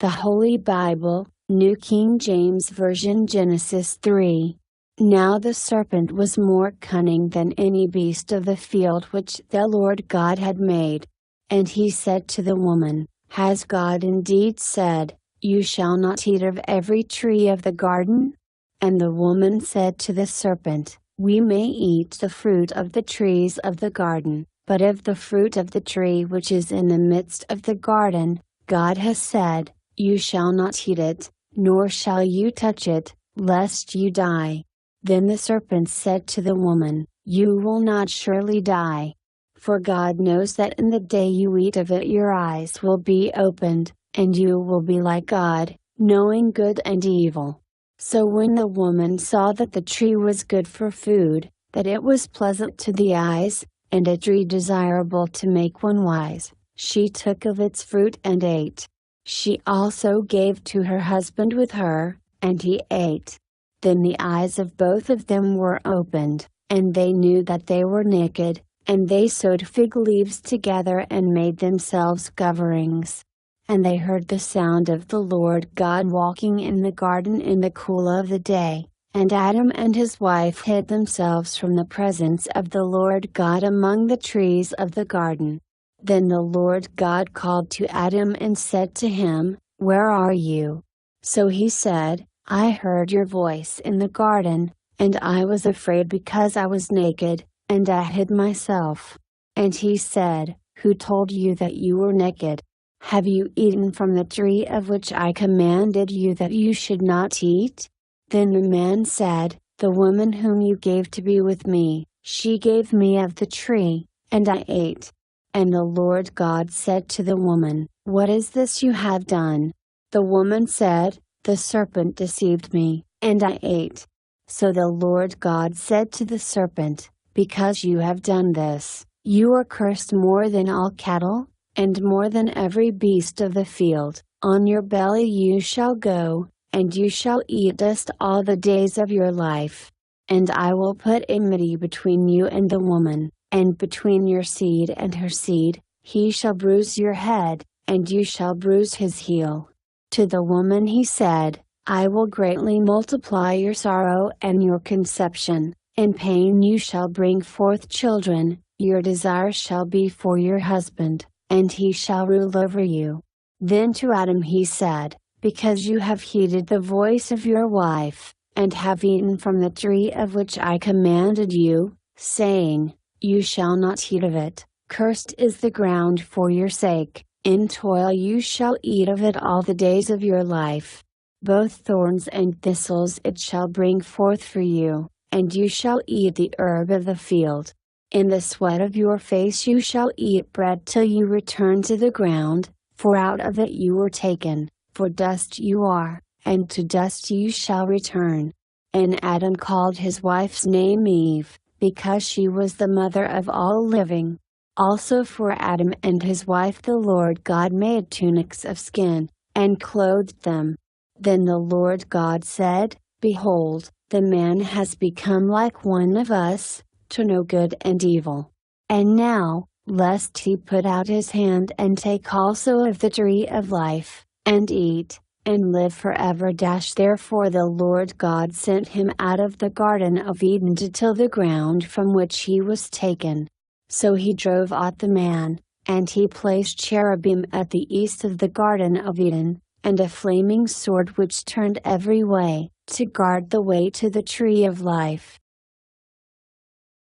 The Holy Bible, New King James Version, Genesis 3. Now the serpent was more cunning than any beast of the field which the Lord God had made. And he said to the woman, Has God indeed said, You shall not eat of every tree of the garden? And the woman said to the serpent, We may eat the fruit of the trees of the garden, but of the fruit of the tree which is in the midst of the garden, God has said, You shall not eat it, nor shall you touch it, lest you die. Then the serpent said to the woman, You will not surely die. For God knows that in the day you eat of it your eyes will be opened, and you will be like God, knowing good and evil. So when the woman saw that the tree was good for food, that it was pleasant to the eyes, and a tree desirable to make one wise, she took of its fruit and ate. She also gave to her husband with her, and he ate. Then the eyes of both of them were opened, and they knew that they were naked, and they sewed fig leaves together and made themselves coverings. And they heard the sound of the Lord God walking in the garden in the cool of the day, and Adam and his wife hid themselves from the presence of the Lord God among the trees of the garden. Then the Lord God called to Adam and said to him, Where are you? So he said, I heard your voice in the garden, and I was afraid because I was naked, and I hid myself. And he said, Who told you that you were naked? Have you eaten from the tree of which I commanded you that you should not eat? Then the man said, The woman whom you gave to be with me, she gave me of the tree, and I ate. And the Lord God said to the woman, What is this you have done? The woman said, The serpent deceived me, and I ate. So the Lord God said to the serpent, Because you have done this, you are cursed more than all cattle, and more than every beast of the field. On your belly you shall go, and you shall eat dust all the days of your life. And I will put enmity between you and the woman, and between your seed and her seed. He shall bruise your head, and you shall bruise his heel. To the woman he said, I will greatly multiply your sorrow and your conception. In pain you shall bring forth children, your desire shall be for your husband, and he shall rule over you. Then to Adam he said, Because you have heeded the voice of your wife, and have eaten from the tree of which I commanded you, saying, You shall not eat of it, cursed is the ground for your sake, in toil you shall eat of it all the days of your life. Both thorns and thistles it shall bring forth for you, and you shall eat the herb of the field. In the sweat of your face you shall eat bread till you return to the ground, for out of it you were taken, for dust you are, and to dust you shall return. And Adam called his wife's name Eve, because she was the mother of all living. Also for Adam and his wife the Lord God made tunics of skin, and clothed them. Then the Lord God said, Behold, the man has become like one of us, to know good and evil. And now, lest he put out his hand and take also of the tree of life, and eat, and live forever. Therefore the Lord God sent him out of the Garden of Eden to till the ground from which he was taken. So he drove out the man, and he placed cherubim at the east of the Garden of Eden, and a flaming sword which turned every way, to guard the way to the tree of life.